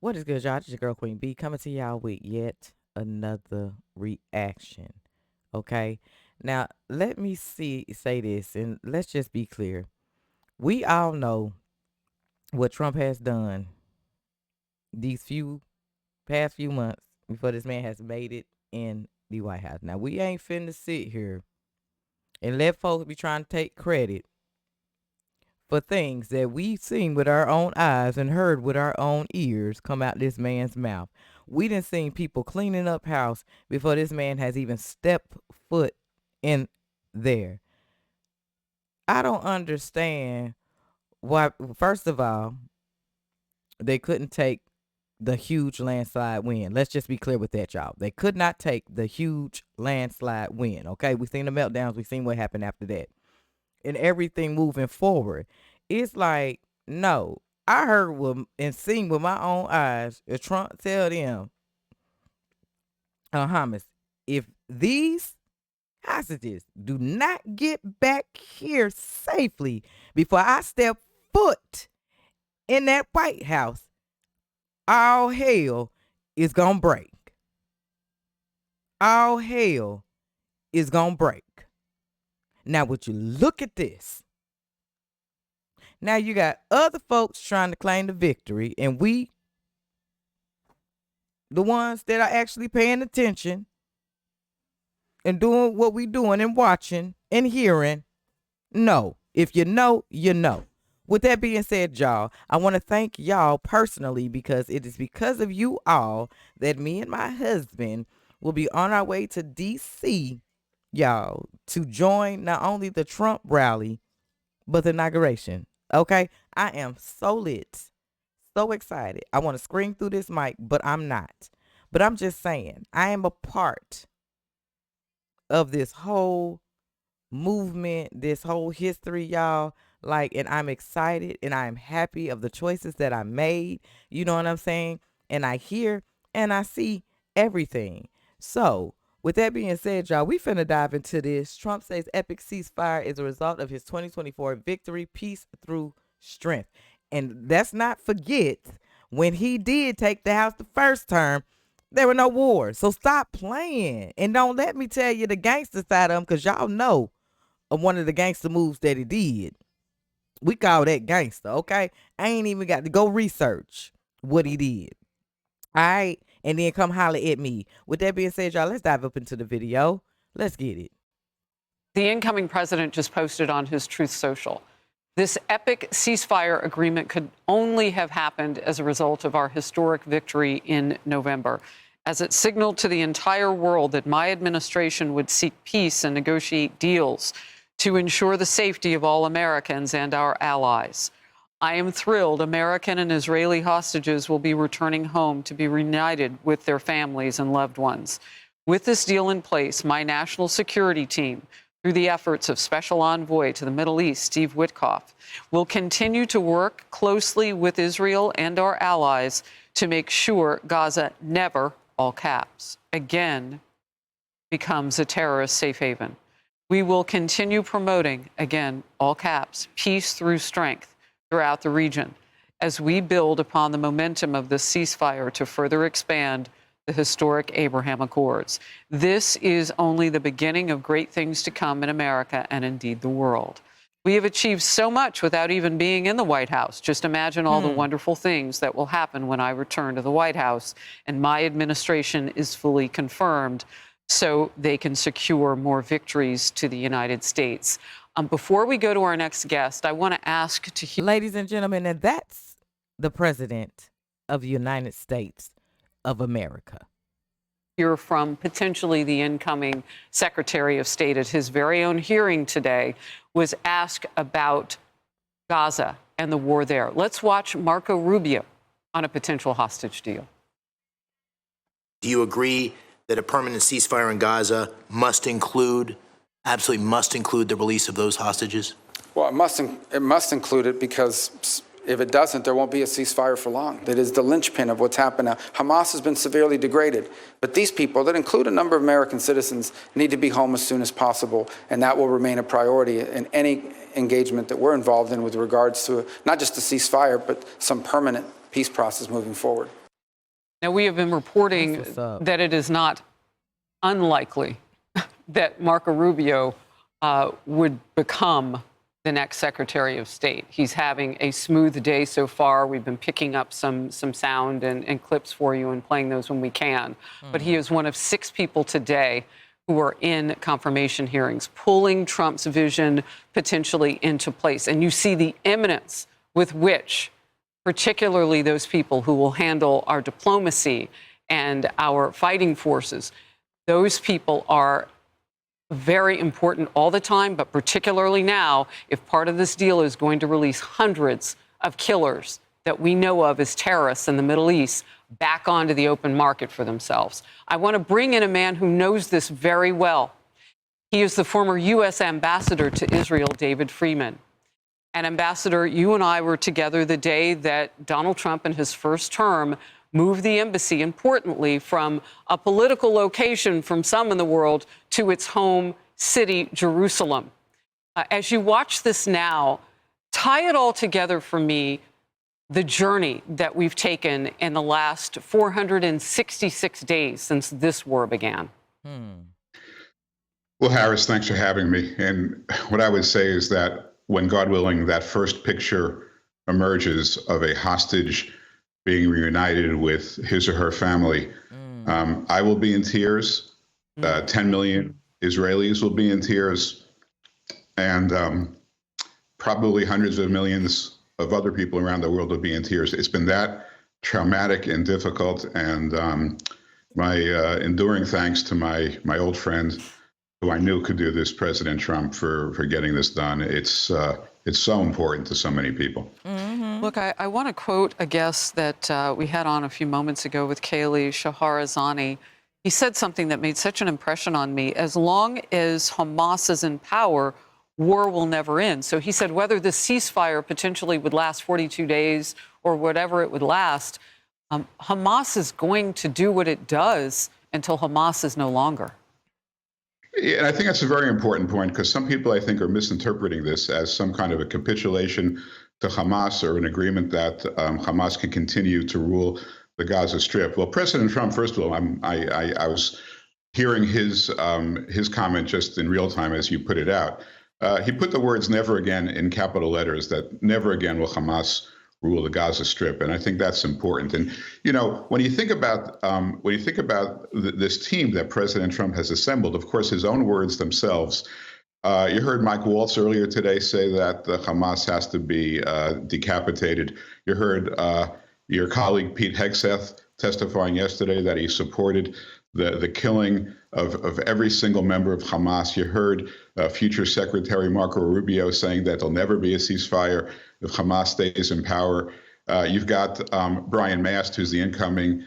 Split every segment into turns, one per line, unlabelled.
What is good, y'all? This is your girl Queen B coming to y'all with yet another reaction. Okay. Now let me say this and let's just be clear. We all know what Trump has done these past few months before this man has made it in the White House. Now we ain't finna sit here and let folks be trying to take credit for things that we've seen with our own eyes and heard with our own ears come out this man's mouth. We done seen people cleaning up house before this man has even stepped foot in there. I don't understand why. First of all, they couldn't take the huge landslide win. Let's just be clear with that, y'all. They could not take the huge landslide win. Okay, we've seen the meltdowns. We've seen what happened after that. And everything moving forward. It's like, no, I heard and seen with my own eyes Trump tell them, Hamas, if these hostages do not get back here safely before I step foot in that White House, all hell is gonna break. All hell is gonna break. Now, would you look at this? Now you got other folks trying to claim the victory, and we, the ones that are actually paying attention and doing what we doing and watching and hearing, no. If you know, you know. With that being said, y'all, I want to thank y'all personally because it is because of you all that me and my husband will be on our way to D.C., y'all, to join not only the Trump rally, but the inauguration. Okay? I am so lit, so excited. I want to scream through this mic, but I'm not. But I'm just saying, I am a part of this whole movement, this whole history, y'all. Like, and I'm excited and I'm happy of the choices that I made. You know what I'm saying? And I hear and I see everything. So, with that being said, y'all, we finna dive into this. Trump says epic ceasefire is a result of his 2024 victory, peace through strength. And let's not forget, when he did take the House the first term, there were no wars. So stop playing. And don't let me tell you the gangster side of him, because y'all know of one of the gangster moves that he did. We call that gangster, okay? I ain't even got to go research what he did. All right? And then come holler at me. With that being said, y'all, let's dive up into the video. Let's get it.
The incoming president just posted on his Truth Social. This epic ceasefire agreement could only have happened as a result of our historic victory in November, as it signaled to the entire world that my administration would seek peace and negotiate deals to ensure the safety of all Americans and our allies. I am thrilled American and Israeli hostages will be returning home to be reunited with their families and loved ones. With this deal in place, my national security team, through the efforts of Special Envoy to the Middle East, Steve Witkoff, will continue to work closely with Israel and our allies to make sure Gaza never, all caps, again becomes a terrorist safe haven. We will continue promoting, again, all caps, peace through strength throughout the region as we build upon the momentum of the ceasefire to further expand the historic Abraham Accords. This is only the beginning of great things to come in America and indeed the world. We have achieved so much without even being in the White House. Just imagine all the wonderful things that will happen when I return to the White House and my administration is fully confirmed, so they can secure more victories to the United States. Before we go to our next guest, I want to ask to hear.
Ladies and gentlemen, and that's the President of the United States of America.
Hear from potentially the incoming Secretary of State at his very own hearing today, was asked about Gaza and the war there. Let's watch Marco Rubio on a potential hostage deal.
Do you agree that a permanent ceasefire in Gaza absolutely must include the release of those hostages?
Well, it must include it because if it doesn't, there won't be a ceasefire for long. That is the linchpin of what's happened now. Hamas has been severely degraded, but these people, that include a number of American citizens, need to be home as soon as possible, and that will remain a priority in any engagement that we're involved in with regards to not just a ceasefire, but some permanent peace process moving forward.
Now, we have been reporting
That's what's up.
that it is not unlikely that Marco Rubio would become the next Secretary of State. He's having a smooth day so far. We've been picking up some sound and clips for you and playing those when we can. But he is one of 6 people today who are in confirmation hearings, pulling Trump's vision potentially into place. And you see the imminence with which, particularly those people who will handle our diplomacy and our fighting forces, those people are very important all the time, but particularly now, if part of this deal is going to release hundreds of killers that we know of as terrorists in the Middle East back onto the open market for themselves. I want to bring in a man who knows this very well. He is the former U.S. ambassador to Israel, David Freeman. And Ambassador, you and I were together the day that Donald Trump in his first term moved the embassy, importantly, from a political location from some in the world to its home city, Jerusalem. As you watch this now, tie it all together for me, the journey that we've taken in the last 466 days since this war began.
Well, Harris, thanks for having me. And what I would say is that when, God willing, that first picture emerges of a hostage being reunited with his or her family, I will be in tears. 10 million Israelis will be in tears. And probably hundreds of millions of other people around the world will be in tears. It's been that traumatic and difficult. And my enduring thanks to my old friend, who I knew could do this, President Trump, for getting this done. It's so important to so many people.
Look, I want to quote a guest that we had on a few moments ago with Kaylee Shahrazani. He said something that made such an impression on me. As long as Hamas is in power, war will never end. So he said whether this ceasefire potentially would last 42 days or whatever it would last, Hamas is going to do what it does until Hamas is no longer.
Yeah, and I think that's a very important point, because some people, I think, are misinterpreting this as some kind of a capitulation to Hamas or an agreement that Hamas can continue to rule the Gaza Strip. Well, President Trump, first of all, I was hearing his comment just in real time as you put it out. He put the words "never again" in capital letters, that never again will Hamas rule the Gaza Strip, and I think that's important. And when you think about this team that President Trump has assembled, of course, his own words themselves. You heard Mike Waltz earlier today say that the Hamas has to be decapitated. You heard your colleague Pete Hegseth testifying yesterday that he supported the killing of every single member of Hamas. You heard future Secretary Marco Rubio saying that there'll never be a ceasefire if Hamas stays in power. You've got Brian Mast, who's the incoming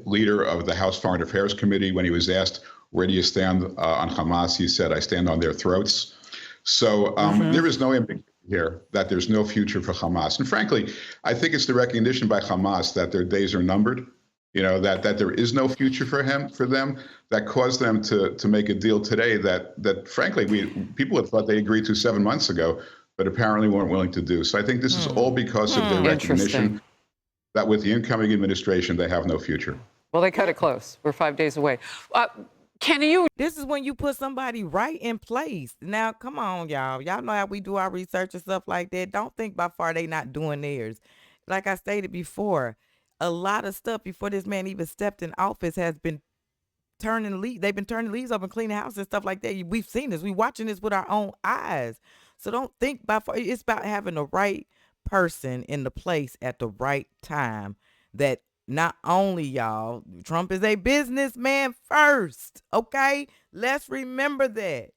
leader of the House Foreign Affairs Committee. When he was asked, where do you stand on Hamas, he said, I stand on their throats. So there is no ambiguity here that there's no future for Hamas. And frankly, I think it's the recognition by Hamas that their days are numbered. That there is no future for them, that caused them to make a deal today that frankly, people had thought they agreed to 7 months ago, but apparently weren't willing to do. So I think this is all because of their recognition that with the incoming administration, they have no future.
Well, they cut it close. We're 5 days away.
This is when you put somebody right in place. Now, come on, y'all. Y'all know how we do our research and stuff like that. Don't think by far they not doing theirs. Like I stated before, a lot of stuff before this man even stepped in office has been turning leaves. They've been turning leaves up and cleaning house and stuff like that. We've seen this. We're watching this with our own eyes. So don't think by far. It's about having the right person in the place at the right time. That not only, y'all, Trump is a businessman first. Okay? Let's remember that.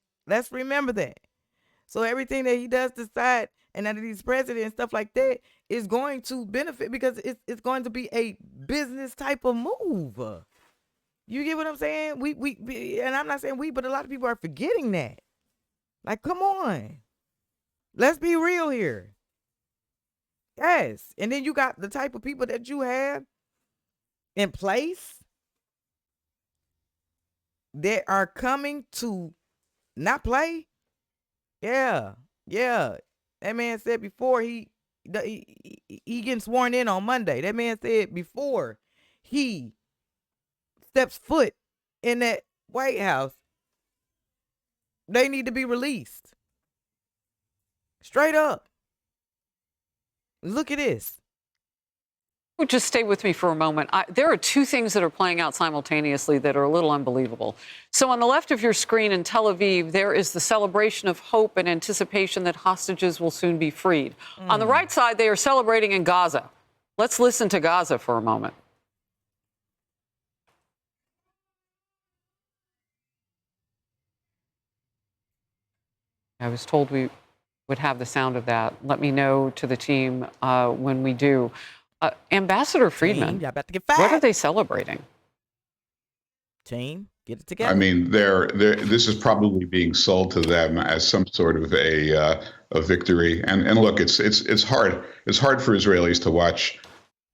So everything that he does decide, and that he's president and stuff like that, is going to benefit, because it's going to be a business type of move. You get what I'm saying? We and I'm not saying we, but a lot of people are forgetting that. Like, come on. Let's be real here. Yes. And then you got the type of people that you have in place that are coming to not play. Yeah. That man said before he getting sworn in on Monday. That man said before he steps foot in that White House, they need to be released. Straight up. Look at this.
Just stay with me for a moment. There are two things that are playing out simultaneously that are a little unbelievable. So on the left of your screen in Tel Aviv, there is the celebration of hope and anticipation that hostages will soon be freed. On the right side, they are celebrating in Gaza. Let's listen to Gaza for a moment. I was told we would have the sound of that. Let me know to the team when we do. Ambassador Friedman,
y'all about to get
what
fired.
are they celebrating?
Team, get it together.
I mean, this is probably being sold to them as some sort of a victory. And look, it's hard. It's hard for Israelis to watch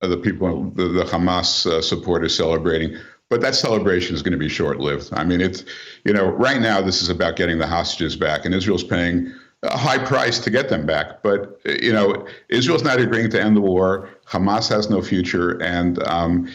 the people, the Hamas supporters celebrating. But that celebration is going to be short-lived. I mean, right now this is about getting the hostages back, and Israel's paying a high price to get them back. But, Israel's not agreeing to end the war. Hamas has no future. And I'm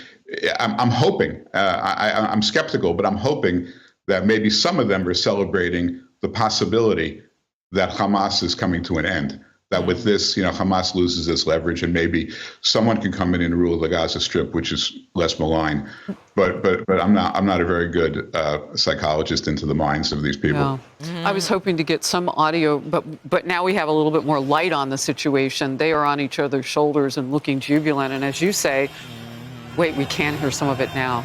hoping, I'm skeptical, but I'm hoping that maybe some of them are celebrating the possibility that Hamas is coming to an end. That with this, Hamas loses its leverage, and maybe someone can come in and rule the Gaza Strip, which is less malign. But I'm not a very good psychologist into the minds of these people.
No. I was hoping to get some audio, but now we have a little bit more light on the situation. They are on each other's shoulders and looking jubilant. And as you say, wait, we can hear some of it now.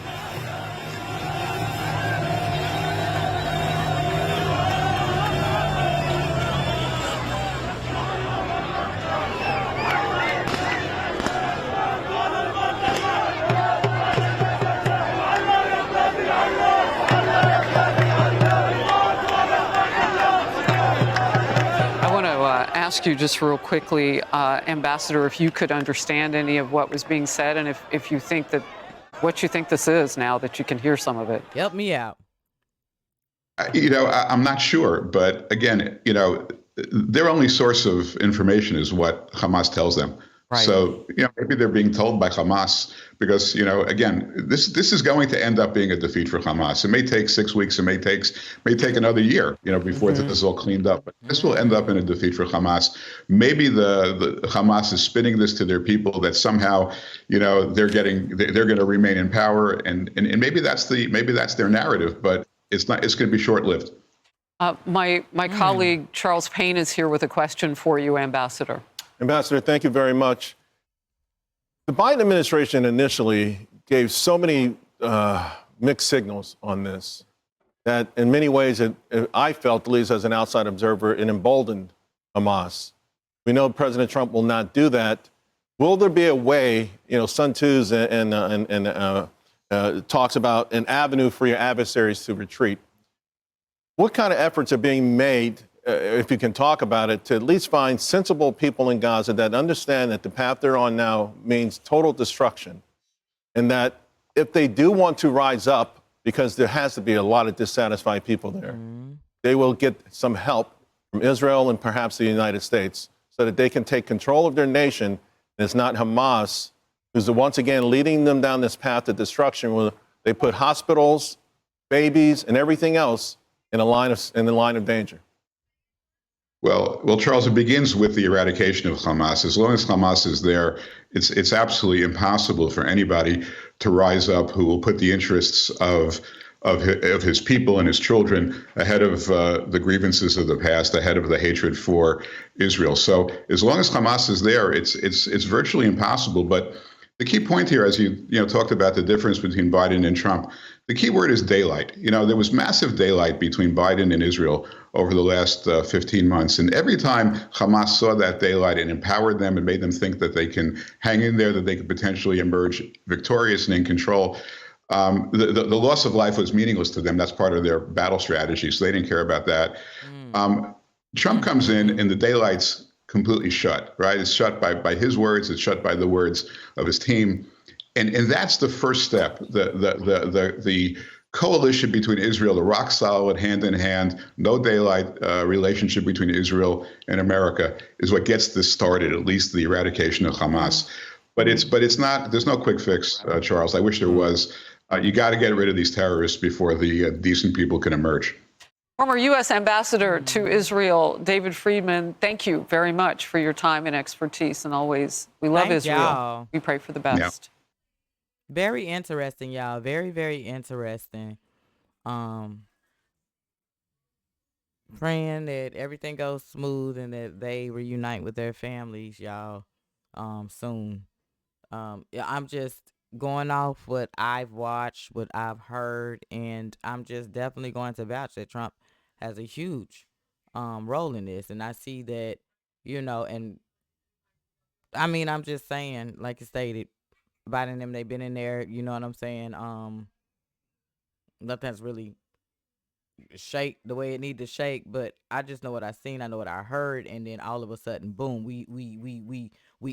Ask you just real quickly, Ambassador, if you could understand any of what was being said, and if you think that what you think this is now that you can hear some of it.
Help me out.
I'm not sure, but again, their only source of information is what Hamas tells them. Right. So, maybe they're being told by Hamas because, again, this is going to end up being a defeat for Hamas. It may take 6 weeks. It may take another year, before this is all cleaned up. But this will end up in a defeat for Hamas. Maybe the Hamas is spinning this to their people that somehow, they're going to remain in power, and maybe that's their narrative. But it's not. It's going to be short-lived.
My colleague Charles Payne is here with a question for you, Ambassador.
Ambassador, thank you very much. The Biden administration initially gave so many mixed signals on this that in many ways I felt, at least as an outside observer, it emboldened Hamas. We know President Trump will not do that. Will there be a way, Sun Tzu's and talks about an avenue for your adversaries to retreat? What kind of efforts are being made, if you can talk about it, to at least find sensible people in Gaza that understand that the path they're on now means total destruction, and that if they do want to rise up, because there has to be a lot of dissatisfied people there, they will get some help from Israel and perhaps the United States so that they can take control of their nation. And it's not Hamas who's once again leading them down this path to destruction, where they put hospitals, babies, and everything else in the line of danger.
Well, Charles, it begins with the eradication of Hamas. As long as Hamas is there, it's absolutely impossible for anybody to rise up who will put the interests of his people and his children ahead of the grievances of the past, ahead of the hatred for Israel. So as long as Hamas is there, it's virtually impossible. But the key point here, as you talked about the difference between Biden and Trump, the key word is daylight. There was massive daylight between Biden and Israel over the last 15 months. And every time Hamas saw that daylight, it empowered them and made them think that they can hang in there, that they could potentially emerge victorious and in control. The loss of life was meaningless to them. That's part of their battle strategy. So they didn't care about that. Trump comes in and the daylight's completely shut, right? It's shut by his words. It's shut by the words of his team. And that's the first step. The coalition between Israel, the rock solid, hand in hand, no daylight relationship between Israel and America is what gets this started, at least the eradication of Hamas. But it's not. There's no quick fix, Charles. I wish there was. You got to get rid of these terrorists before the decent people can emerge.
Former U.S. Ambassador to Israel, David Friedman, thank you very much for your time and expertise. And always, we love Israel.
Y'all.
We pray for the best.
Yeah. Very interesting, y'all. Very, very interesting. Praying that everything goes smooth and that they reunite with their families, y'all, soon. Yeah, I'm just going off what I've watched, what I've heard, and I'm just definitely going to vouch that Trump has a huge role in this. And I see that, and I mean, I'm just saying, like you stated, Biden and them, they've been in there, you know what I'm saying? Nothing's really shake the way it need to shake, but I just know what I seen, I know what I heard, and then all of a sudden, boom, we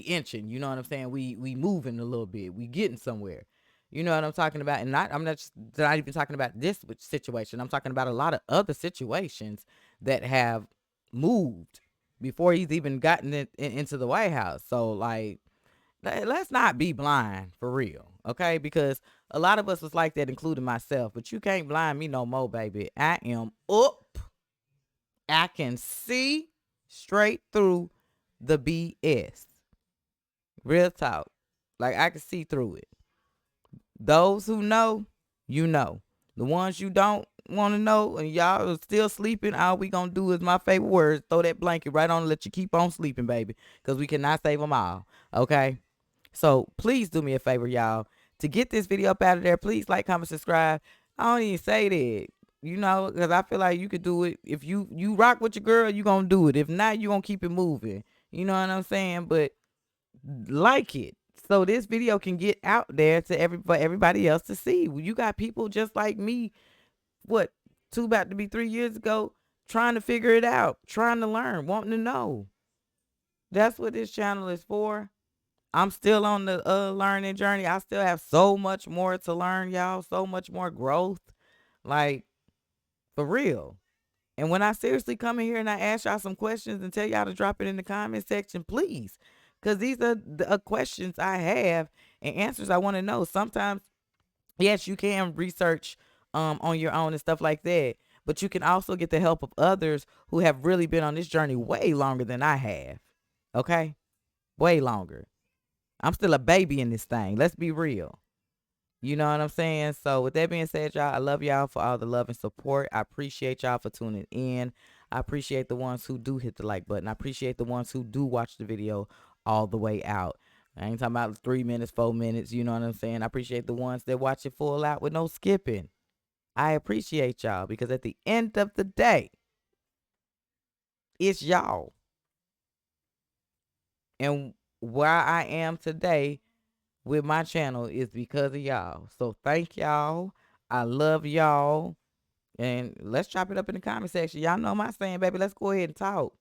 inching, you know what I'm saying? We moving a little bit, we getting somewhere. You know what I'm talking about? And I'm not even talking about this situation. I'm talking about a lot of other situations that have moved before he's even gotten into the White House. So like, let's not be blind for real, okay? Because a lot of us was like that, including myself. But you can't blind me no more, baby. I am up. I can see straight through the BS. Real talk. Like, I can see through it. Those who know, you know. The ones you don't want to know and y'all are still sleeping, all we gonna do is my favorite words, throw that blanket right on and let you keep on sleeping, baby. Because we cannot save them all, okay? So please do me a favor, y'all. To get this video up out of there, please like, comment, subscribe. I don't even say that, because I feel like you could do it. If you rock with your girl, you going to do it. If not, you going to keep it moving. You know what I'm saying? But like it so this video can get out there to everybody else to see. You got people just like me, about to be 3 years ago, trying to figure it out, trying to learn, wanting to know. That's what this channel is for. I'm still on the learning journey. I still have so much more to learn, y'all. So much more growth. Like, for real. And when I seriously come in here and I ask y'all some questions and tell y'all to drop it in the comment section, please. Because these are the questions I have and answers I want to know. Sometimes, yes, you can research on your own and stuff like that. But you can also get the help of others who have really been on this journey way longer than I have. Okay? Way longer. I'm still a baby in this thing. Let's be real. You know what I'm saying? So with that being said, y'all, I love y'all for all the love and support. I appreciate y'all for tuning in. I appreciate the ones who do hit the like button. I appreciate the ones who do watch the video all the way out. I ain't talking about 3 minutes, 4 minutes. You know what I'm saying? I appreciate the ones that watch it full out with no skipping. I appreciate y'all because at the end of the day, it's y'all. And where I am today with my channel is because of y'all. So thank y'all. I love y'all. And let's chop it up in the comment section. Y'all know my saying, baby. Let's go ahead and talk.